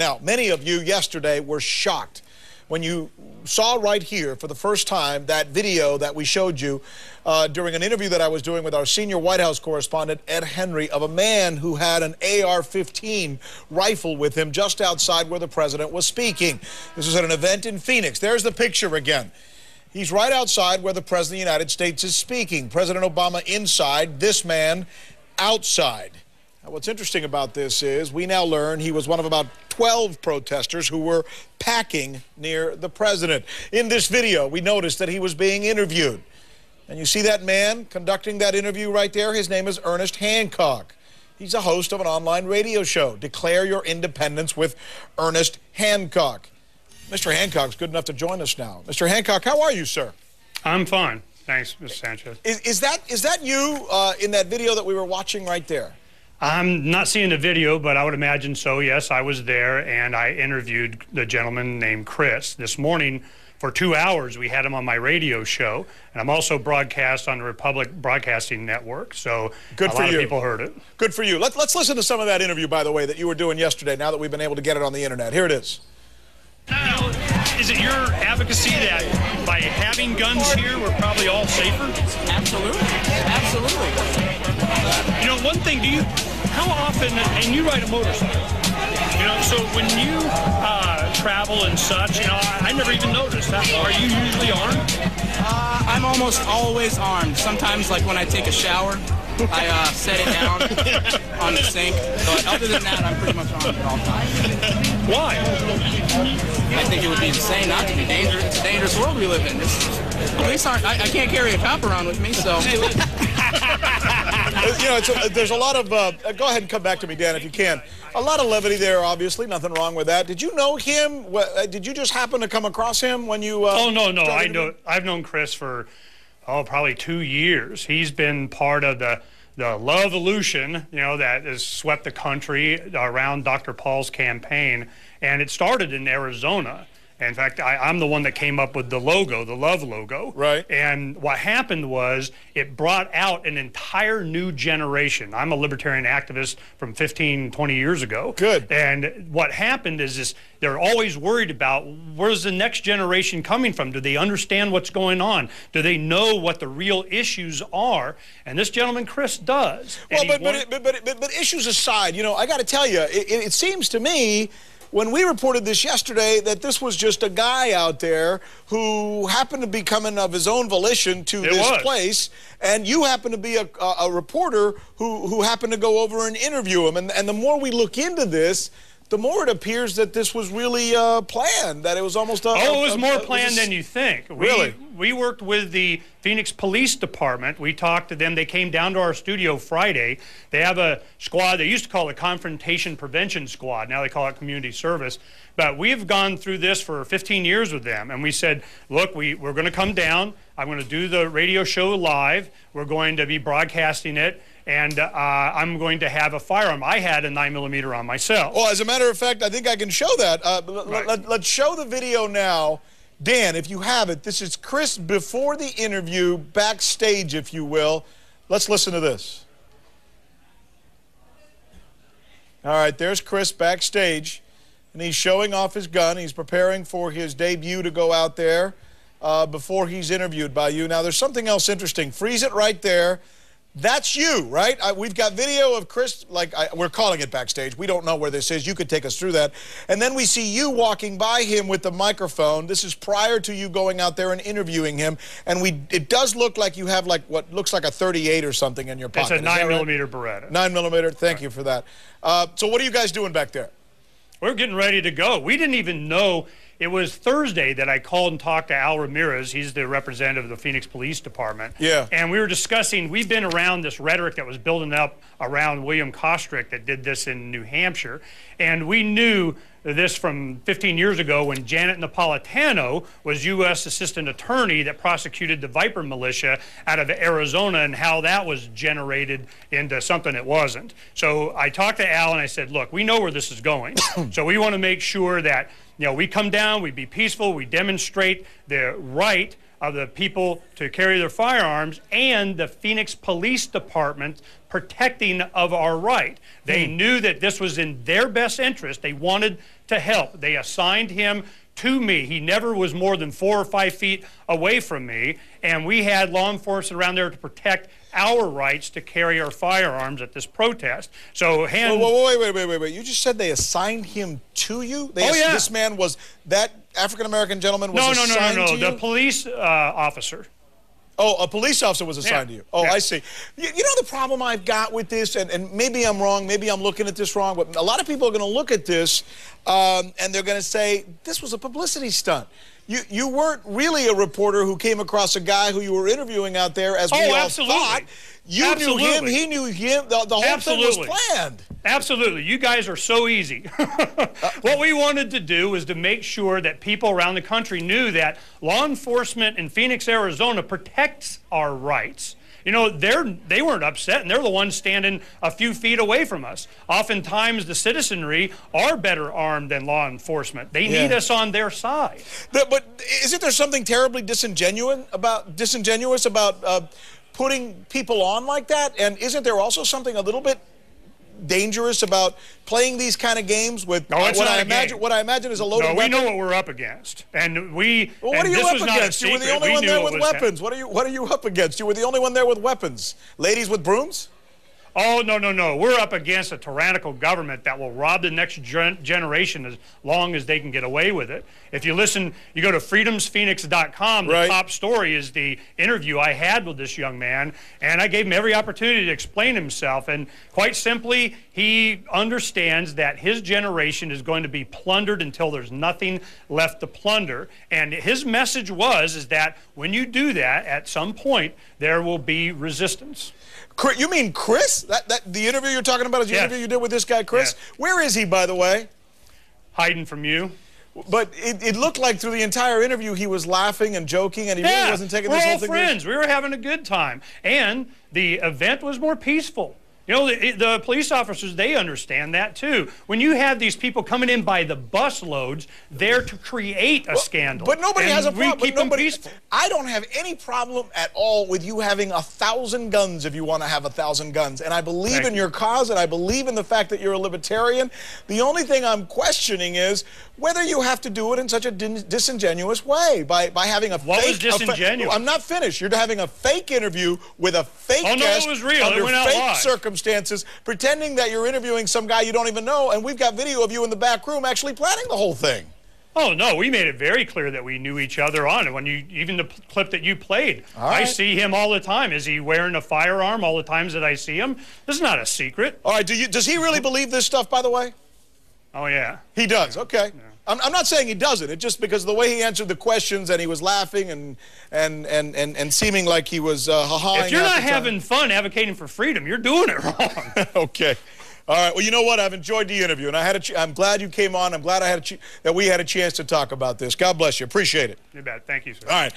Now, many of you yesterday were shocked when you saw right here for the first time that video that we showed you during an interview that I was doing with our senior White House correspondent, Ed Henry, of a man who had an AR15 rifle with him just outside where the president was speaking. This was at an event in Phoenix. There's the picture again. He's right outside where the President of the United States is speaking. President Obama inside, this man outside. Now, what's interesting about this is we now learn he was one of about 12 protesters who were packing near the president. In this video, we noticed that he was being interviewed. And you see that man conducting that interview right there? His name is Ernest Hancock. He's a host of an online radio show, Declare Your Independence with Ernest Hancock. Mr. Hancock's good enough to join us now. Mr. Hancock, how are you, sir? I'm fine. Thanks, Mr. Sanchez. Is that you in that video that we were watching right there? I'm not seeing the video, but I would imagine so. Yes, I was there, and I interviewed the gentleman named Chris. This morning, for 2 hours, we had him on my radio show, and I'm also broadcast on the Republic Broadcasting Network, so a lot of people heard it. Good for you. Let's listen to some of that interview, by the way, that you were doing yesterday, now that we've been able to get it on the internet. Here it is. Is it your advocacy that by having guns here, we're probably all safer? Absolutely. Absolutely. You know, one thing, how often, and you ride a motorcycle, you know, so when you travel and such, you know, I never even noticed that. Are you usually armed? I'm almost always armed. Sometimes, like when I take a shower, I set it down on the sink. But other than that, I'm pretty much armed at all times. Why? I think it would be insane not to be dangerous. It's a dangerous world we live in. Police aren't. I can't carry a cop around with me, so. You know, there's a lot of. Go ahead and come back to me, Dan, if you can. A lot of levity there, obviously. Nothing wrong with that. Did you know him? Did you just happen to come across him when you? Oh no. I've known Chris for probably 2 years. He's been part of the Love-olution, you know, that has swept the country around Dr. Paul's campaign, and it started in Arizona. In fact, I'm the one that came up with the logo, the Love logo. Right. And what happened was it brought out an entire new generation. I'm a libertarian activist from 15, 20 years ago. Good. And what happened is they're always worried about where's the next generation coming from? Do they understand what's going on? Do they know what the real issues are? And this gentleman, Chris, does. Well, but issues aside, you know, I got to tell you, it seems to me, when we reported this yesterday, that this was just a guy out there who happened to be coming of his own volition to this place, and you happen to be a reporter who happened to go over and interview him. And the more we look into this, the more it appears that this was really planned, that it was almost it was more planned than you think. Really? We worked with the Phoenix Police Department. We talked to them. They came down to our studio Friday. They have a squad. They used to call it Confrontation Prevention Squad. Now they call it Community Service. But we've gone through this for 15 years with them. And we said, look, we're going to come down. I'm going to do the radio show live. We're going to be broadcasting it. And I'm going to have a firearm. I had a 9mm on myself. Well, as a matter of fact, I think I can show that. Let's show the video now. Dan, if you have it, this is Chris before the interview, backstage, if you will. Let's listen to this. All right, there's Chris backstage, and he's showing off his gun. He's preparing for his debut to go out there before he's interviewed by you. Now, there's something else interesting. Freeze it right there. That's you, right? We've got video of Chris, we're calling it backstage. We don't know where this is. You could take us through that. And then we see you walking by him with the microphone. This is prior to you going out there and interviewing him. And it does look like you have what looks like a 38 or something in your pocket. It's a 9mm Beretta. 9mm, thank you for that. So what are you guys doing back there? We're getting ready to go. We didn't even know. It was Thursday that I called and talked to Al Ramirez. He's the representative of the Phoenix Police Department. Yeah. And we were discussing, we've been around this rhetoric that was building up around William Kostrick that did this in New Hampshire. And we knew this from 15 years ago when Janet Napolitano was U.S. Assistant Attorney that prosecuted the Viper militia out of Arizona and how that was generated into something it wasn't. So I talked to Al and I said, look, we know where this is going. So we want to make sure that, you know, we come down, we be peaceful, we demonstrate the right of the people to carry their firearms and the Phoenix Police Department protecting of our right. They knew that this was in their best interest. They wanted to help. They assigned him to me. He never was more than 4 or 5 feet away from me, and we had law enforcement around there to protect our rights to carry our firearms at this protest. So, wait. You just said they assigned him to you? Yeah. This man was, that African-American gentleman was assigned to you? The police officer. Oh, a police officer was assigned to you. Oh, Yeah. I see. You know the problem I've got with this, and maybe I'm wrong, maybe I'm looking at this wrong, but a lot of people are going to look at this and they're going to say, this was a publicity stunt. You weren't really a reporter who came across a guy who you were interviewing out there, as we all thought. You knew him, he knew him, the whole thing was planned. Absolutely. You guys are so easy. What we wanted to do was to make sure that people around the country knew that law enforcement in Phoenix, Arizona protects our rights. You know, they weren't upset, and they're the ones standing a few feet away from us. Oftentimes, the citizenry are better armed than law enforcement. They need us on their side. But isn't there something terribly disingenuous about putting people on like that? And isn't there also something a little bit dangerous about playing these kind of games with what I imagine is a loaded weapon? We know what we're up against, and we. Well, what are you up against? You were the only one there with weapons. What are you up against? You were the only one there with weapons. Ladies with brooms? Oh, no. We're up against a tyrannical government that will rob the next generation as long as they can get away with it. If you listen, you go to freedomsphoenix.com, the top story is the interview I had with this young man, and I gave him every opportunity to explain himself. And quite simply, he understands that his generation is going to be plundered until there's nothing left to plunder. And his message is that when you do that, at some point, there will be resistance. You mean Chris? The interview you're talking about is the interview you did with this guy, Chris? Yes. Where is he, by the way? Hiding from you. But it looked like through the entire interview he was laughing and joking, and he really wasn't taking this whole thing. We're all friends. We were having a good time. And the event was more peaceful. You know, the police officers, they understand that too. When you have these people coming in by the bus loads, they're to create a scandal. But nobody has a problem. Keep them peaceful. I don't have any problem at all with you having 1,000 guns if you want to have 1,000 guns. And I believe in your cause, and I believe in the fact that you're a libertarian. The only thing I'm questioning is whether you have to do it in such a disingenuous way by having a fake... What was disingenuous? I'm not finished. You're having a fake interview with a fake guest. Oh, no, it was real. Under it went out fake live. Circumstances, pretending that you're interviewing some guy you don't even know, and we've got video of you in the back room actually planning the whole thing. Oh, no, we made it very clear that we knew each other on it. Even the clip that you played, I see him all the time. Is he wearing a firearm all the times that I see him? This is not a secret. All right, does he really believe this stuff, by the way? Oh, yeah. He does, okay. Yeah. I'm not saying he doesn't. It's just because of the way he answered the questions, and he was laughing and seeming like he was ha-haing. If you're not having fun advocating for freedom, you're doing it wrong. Okay. All right. Well, you know what? I've enjoyed the interview, and I'm glad you came on. I'm glad that we had a chance to talk about this. God bless you. Appreciate it. You bet. Thank you, sir. All right.